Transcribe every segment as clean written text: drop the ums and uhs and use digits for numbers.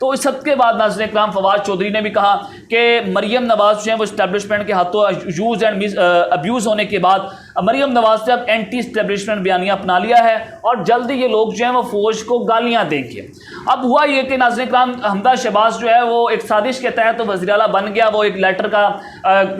تو اس سب کے بعد ناظرین کرام فواد چودھری نے بھی کہا کہ مریم نواز جو ہیں وہ اسٹیبلشمنٹ کے ہاتھوں یوز اینڈ ابیوز ہونے کے بعد مریم نواز نے اب اینٹی اسٹیبلشمنٹ بیانیہ اپنا لیا ہے اور جلدی یہ لوگ جو ہیں وہ فوج کو گالیاں دیں گے۔ اب ہوا یہ کہ ناظرین کرام حمدہ شہباز جو ہے وہ ایک سازش کے تحت وزیر اعلیٰ بن گیا، وہ ایک لیٹر کا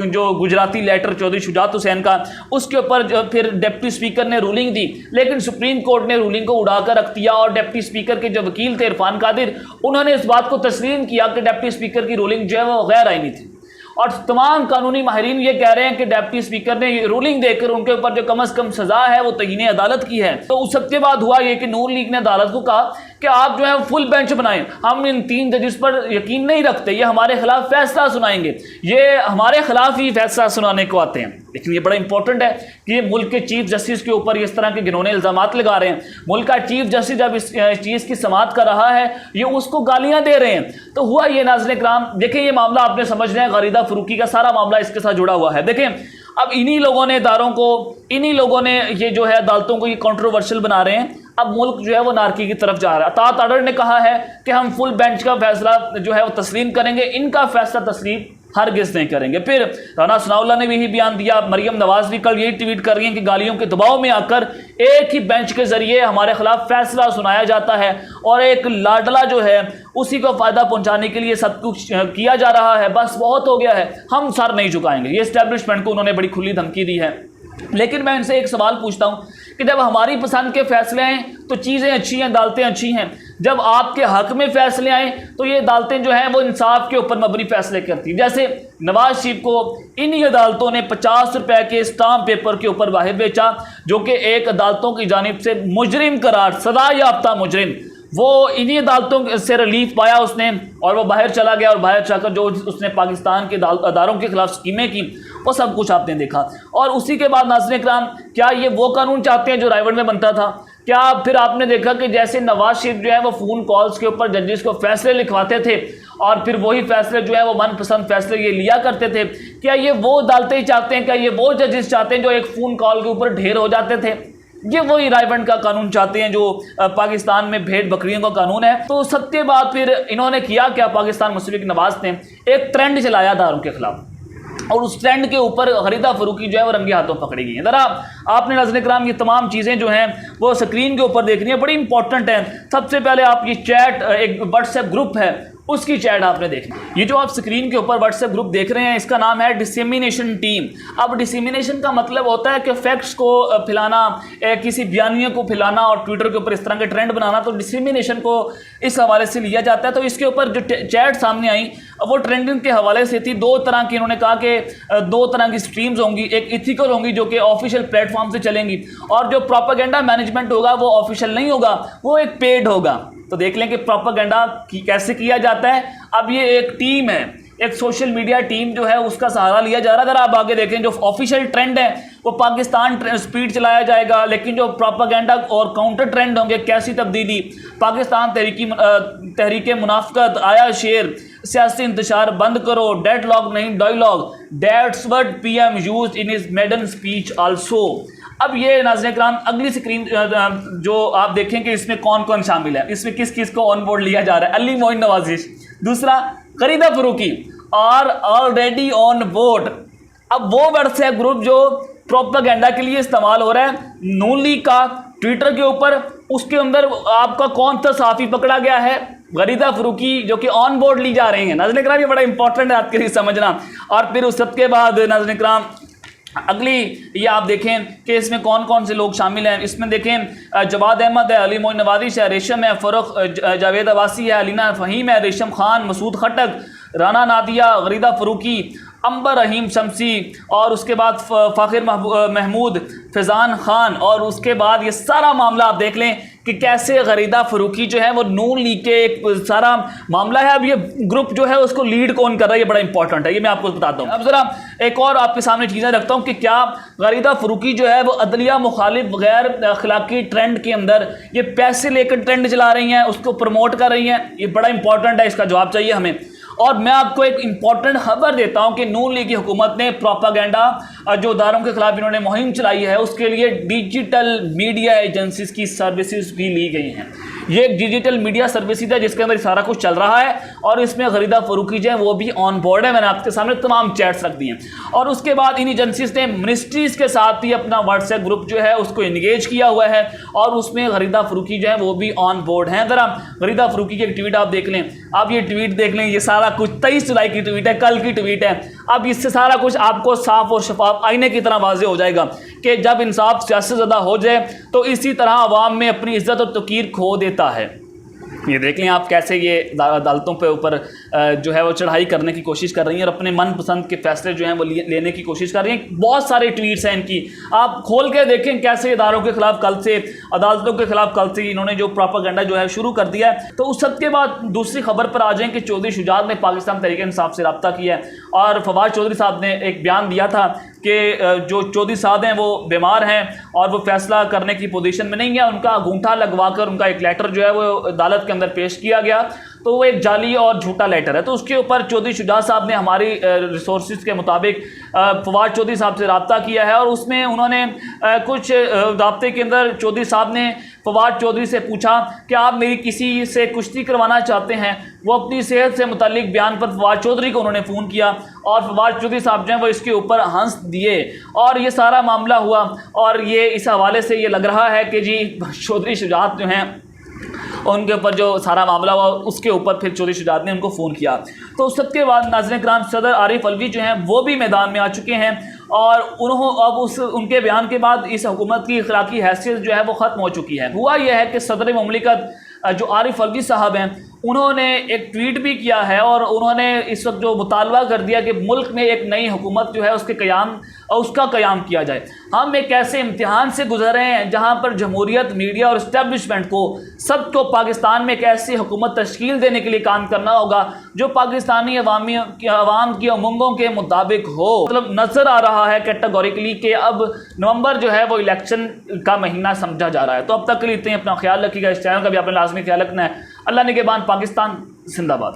جو گجراتی لیٹر چودھری شجاعت حسین کا، اس کے اوپر پھر ڈپٹی اسپیکر نے رولنگ دی، لیکن سپریم کورٹ نے رولنگ کو اڑا کر رکھ دیا اور ڈپٹی اسپیکر کے جو وکیل تھے عرفان قادر، انہوں نے اس بات کو تسلیم کیا کہ ڈپٹی اسپیکر کی رولنگ جو ہے وہ غیر آئینی تھی، اور تمام قانونی ماہرین یہ کہہ رہے ہیں کہ ڈپٹی اسپیکر نے یہ رولنگ دے کر ان کے اوپر جو کم از کم سزا ہے وہ تعین عدالت کی ہے۔ تو اس سب کے بعد ہوا یہ کہ نون لیگ نے عدالت کو کہا کہ آپ جو ہے فل بینچ بنائیں، ہم ان 3 ججز پر یقین نہیں رکھتے، یہ ہمارے خلاف فیصلہ سنائیں گے، یہ ہمارے خلاف ہی فیصلہ سنانے کو آتے ہیں۔ لیکن یہ بڑا امپورٹنٹ ہے کہ یہ ملک کے چیف جسٹس کے اوپر اس طرح کے گھنونے الزامات لگا رہے ہیں، ملک کا چیف جسٹس جب اس چیز کی سماعت کر رہا ہے یہ اس کو گالیاں دے رہے ہیں۔ تو ہوا یہ ناظرین کرام، دیکھیں یہ معاملہ آپ نے سمجھنا ہے، غریدہ فروقی کا سارا معاملہ اس کے ساتھ جڑا ہوا ہے۔ دیکھیں اب انہی لوگوں نے اداروں کو، انہی لوگوں نے یہ جو ہے عدالتوں کو یہ کنٹروورشل بنا رہے ہیں، اب ملک جو ہے وہ نارکی کی طرف جا رہا ہے۔ اطاعت آرڈر نے کہا ہے کہ ہم فل بینچ کا فیصلہ جو ہے وہ تسلیم کریں گے، ان کا فیصلہ تسلیم ہرگز نہیں کریں گے۔ پھر رانا ثناء اللہ نے بھی یہی بیان دیا، مریم نواز بھی کل یہی ٹویٹ کر رہی ہیں کہ گالیوں کے دباؤ میں آ کر ایک ہی بینچ کے ذریعے ہمارے خلاف فیصلہ سنایا جاتا ہے اور ایک لاڈلا جو ہے اسی کو فائدہ پہنچانے کے لیے سب کچھ کیا جا رہا ہے، بس بہت ہو گیا ہے، ہم سر نہیں جھکائیں گے۔ یہ اسٹیبلشمنٹ کو انہوں نے بڑی کھلی دھمکی دی ہے۔ لیکن میں ان سے ایک سوال پوچھتا ہوں کہ جب ہماری پسند کے فیصلے ہیں تو چیزیں اچھی ہیں، عدالتیں اچھی ہیں، جب آپ کے حق میں فیصلے آئیں تو یہ عدالتیں جو ہیں وہ انصاف کے اوپر مبنی فیصلے کرتی ہیں۔ جیسے نواز شریف کو انہی عدالتوں نے 50 روپے کے اسٹامپ پیپر کے اوپر باہر بیچا، جو کہ ایک عدالتوں کی جانب سے مجرم قرار، سزا یافتہ مجرم، وہ انہی عدالتوں سے ریلیف پایا اس نے اور وہ باہر چلا گیا، اور باہر جا کر جو اس نے پاکستان کے اداروں کے خلاف اسکیمیں کی وہ سب کچھ آپ نے دیکھا۔ اور اسی کے بعد ناظرین کرام، کیا یہ وہ قانون چاہتے ہیں جو رائے ون میں بنتا تھا؟ کیا پھر آپ نے دیکھا کہ جیسے نواز شریف جو ہے وہ فون کالز کے اوپر ججز کو فیصلے لکھواتے تھے اور پھر وہی فیصلے جو ہے وہ من پسند فیصلے یہ لیا کرتے تھے، کیا یہ وہ عدالتیں چاہتے ہیں، کیا یہ وہ ججز چاہتے ہیں جو ایک فون کال کے اوپر ڈھیر ہو جاتے تھے؟ یہ وہی رائے ون کا قانون چاہتے ہیں جو پاکستان میں بھیڑ بکریوں کا قانون ہے۔ تو سب کے بعد پھر انہوں نے کیا کیا، پاکستان مشرق نواز نے ایک ٹرینڈ چلایا اداروں کے خلاف، اور اس ٹرینڈ کے اوپر غریدہ فروقی جو ہے وہ رنگے ہاتھوں پکڑی گئی ہے۔ ذرا آپ نے ناظرین کرام یہ تمام چیزیں جو ہیں وہ اسکرین کے اوپر دیکھنی ہے، بڑی امپورٹنٹ ہیں۔ سب سے پہلے آپ یہ چیٹ، ایک واٹس ایپ گروپ ہے اس کی چیٹ آپ نے دیکھنی۔ یہ جو آپ اسکرین کے اوپر واٹس ایپ گروپ دیکھ رہے ہیں اس کا نام ہے ڈسیمینیشن ٹیم۔ اب ڈسیمینیشن کا مطلب ہوتا ہے کہ فیکٹس کو پھیلانا، کسی بیانیے کو پھیلانا اور ٹویٹر کے اوپر اس طرح کے ٹرینڈ بنانا، تو ڈسیمینیشن کو اس حوالے سے لیا جاتا ہے۔ تو اس کے اوپر جو چیٹ سامنے آئیں وہ ٹرینڈنگ کے حوالے سے تھی، 2 طرح کی، انہوں نے کہا کہ 2 طرح کی سٹریمز ہوں گی، ایک ایتھیکل ہوں گی جو کہ آفیشیل پلیٹ فارم سے چلیں گی، اور جو پروپیگنڈا مینجمنٹ ہوگا وہ آفیشیل نہیں ہوگا، وہ ایک پیڈ ہوگا۔ تو دیکھ لیں کہ پروپیگنڈا کیسے کیا جاتا ہے۔ اب یہ ایک ٹیم ہے، ایک سوشل میڈیا ٹیم جو ہے اس کا سہارا لیا جا رہا ہے۔ اگر آپ آگے دیکھیں جو آفیشیل ٹرینڈ ہے وہ پاکستان سپیڈ چلایا جائے گا، لیکن جو پروپیگنڈا اور کاؤنٹر ٹرینڈ ہوں گے، کیسی تبدیلی، پاکستان تحریک منافقت، آیا شیر، سیاسی انتشار بند کرو، ڈیڈ لاک نہیں dialogue, that's what P M used in his maiden speech also. اب یہ ناظرین کرام اگلی سکرین جو آپ دیکھیں کہ اس میں کون کون شامل ہے، اس میں کس کس کو آن بورڈ لیا جا رہا ہے۔ علی معین نوازی، دوسرا غریدہ فروقی، اور آلریڈی آن بورڈ۔ اب وہ واٹس ایپ گروپ جو پروپیگنڈا کے لیے استعمال ہو رہا ہے نون لیگ کا ٹویٹر کے اوپر، اس کے اندر آپ کا کون سا صحافی پکڑا گیا ہے؟ غریدہ فروقی، جو کہ آن بورڈ لی جا رہی ہیں۔ ناظرین کرام یہ بڑا امپورٹنٹ ہے آپ کے لیے سمجھنا۔ اور پھر اس سب کے بعد ناظرین کرام اگلی یہ آپ دیکھیں کہ اس میں کون کون سے لوگ شامل ہیں۔ اس میں دیکھیں جواد احمد ہے، علی معین نوازی ہے، ریشم ہے، فروخ جاوید عباسی ہے، علینا فہیم ہے، ریشم خان، مسعود خٹک، رانا نادیہ، غریدہ فروقی، امبر رحیم شمسی، اور اس کے بعد فاخر محمود، فیضان خان، اور اس کے بعد یہ سارا معاملہ آپ دیکھ لیں کہ کیسے غریدہ فروقی جو ہے وہ نون لیگ کے ایک سارا معاملہ ہے۔ اب یہ گروپ جو ہے اس کو لیڈ کون کر رہا ہے، یہ بڑا امپورٹنٹ ہے، یہ میں آپ کو بتاتا ہوں۔ اب ذرا ایک اور آپ کے سامنے چیزیں رکھتا ہوں کہ کیا غریدہ فروقی جو ہے وہ عدلیہ مخالف غیر اخلاقی ٹرینڈ کے اندر یہ پیسے لے کر ٹرینڈ چلا رہی ہیں، اس کو پروموٹ کر رہی ہیں؟ یہ بڑا امپورٹنٹ ہے، اس کا جواب چاہیے ہمیں۔ اور میں آپ کو ایک امپورٹنٹ خبر دیتا ہوں کہ نون لیگ کی حکومت نے پروپیگنڈا جو اداروں کے خلاف انہوں نے مہم چلائی ہے اس کے لیے ڈیجیٹل میڈیا ایجنسیز کی سروسز بھی لی گئی ہیں. یہ ایک ڈیجیٹل میڈیا سروسز ہے جس کے اندر سارا کچھ چل رہا ہے اور اس میں غریدہ فروخی جو ہے وہ بھی آن بورڈ ہے. میں نے آپ کے سامنے تمام چیٹس رکھ دی ہیں. اور اس کے بعد ان ایجنسیز نے منسٹریز کے ساتھ بھی اپنا واٹس ایپ گروپ جو ہے اس کو انگیج کیا ہوا ہے اور اس میں غریدہ فروخی جو ہے وہ بھی آن بورڈ ہیں. ذرا غریدہ فروخی کی ایک ٹویٹ آپ دیکھ لیں. آپ یہ ٹویٹ دیکھ لیں, یہ سارا کچھ 23 جولائی کی ٹویٹ ہے, کل کی ٹویٹ ہے. اب اس سے سارا کچھ آپ کو صاف اور شفاف آئینے کی طرح واضح ہو جائے گا کہ جب انصاف سیاست زدہ ہو جائے تو اسی طرح عوام میں اپنی عزت اور توقیر کھو دیتا ہے. یہ دیکھ لیں آپ کیسے یہ عدالتوں پہ اوپر جو ہے وہ چڑھائی کرنے کی کوشش کر رہی ہیں اور اپنے من پسند کے فیصلے جو ہیں وہ لینے کی کوشش کر رہی ہیں. بہت سارے ٹویٹس ہیں ان کی, آپ کھول کے دیکھیں کیسے اداروں کے خلاف کل سے, عدالتوں کے خلاف کل سے انہوں نے جو پروپیگنڈا جو ہے شروع کر دیا ہے. تو اس سب کے بعد دوسری خبر پر آ جائیں کہ چودھری شجاعت نے پاکستان تحریک انصاف سے رابطہ کیا ہے اور فواد چودھری صاحب نے ایک بیان دیا تھا کہ جو چودھری صاحب ہیں وہ بیمار ہیں اور وہ فیصلہ کرنے کی پوزیشن میں نہیں ہے. ان کا انگوٹھا لگوا کر ان کا ایک لیٹر جو ہے وہ عدالت کے اندر پیش کیا گیا تو وہ ایک جعلی اور جھوٹا لیٹر ہے. تو اس کے اوپر چودھری شجاعت صاحب نے ہماری ریسورسز کے مطابق فواد چودھری صاحب سے رابطہ کیا ہے اور اس میں انہوں نے کچھ رابطے کے اندر چودھری صاحب نے فواد چودھری سے پوچھا کہ آپ میری کسی سے کشتی کروانا چاہتے ہیں. وہ اپنی صحت سے متعلق بیان پر فواد چودھری کو انہوں نے فون کیا اور فواد چودھری صاحب جو ہیں وہ اس کے اوپر ہنس دیے اور یہ سارا معاملہ ہوا. اور یہ اس حوالے سے یہ لگ رہا ہے کہ جی چودھری شجاعت جو ہیں ان کے اوپر جو سارا معاملہ ہوا اس کے اوپر پھر چودھری شجاعت نے ان کو فون کیا. تو اس سب کے بعد ناظرین کرام صدر عارف علوی جو ہیں وہ بھی میدان میں آ چکے ہیں اور اب ان کے بیان کے بعد اس حکومت کی اخلاقی حیثیت جو ہے وہ ختم ہو چکی ہے. ہوا یہ ہے کہ صدر مملکت جو عارف علوی صاحب ہیں انہوں نے ایک ٹویٹ بھی کیا ہے اور انہوں نے اس وقت جو مطالبہ کر دیا کہ ملک میں ایک نئی حکومت جو ہے اس کا قیام کیا جائے. ہم ایک ایسے امتحان سے گزر رہے ہیں جہاں پر جمہوریت, میڈیا اور اسٹیبلشمنٹ کو سب کو پاکستان میں ایک ایسی حکومت تشکیل دینے کے لیے کام کرنا ہوگا جو پاکستانی عوام کی امنگوں کے مطابق ہو. مطلب نظر آ رہا ہے کیٹیگوریکلی کہ اب نومبر جو ہے وہ الیکشن کا مہینہ سمجھا جا رہا ہے. تو اب تک کے لیے اتنے, اپنا خیال رکھیے گا. اس چینل کا بھی آپ نے لازمی خیال رکھنا ہے. اللہ نگہبان. پاکستان زندہ باد.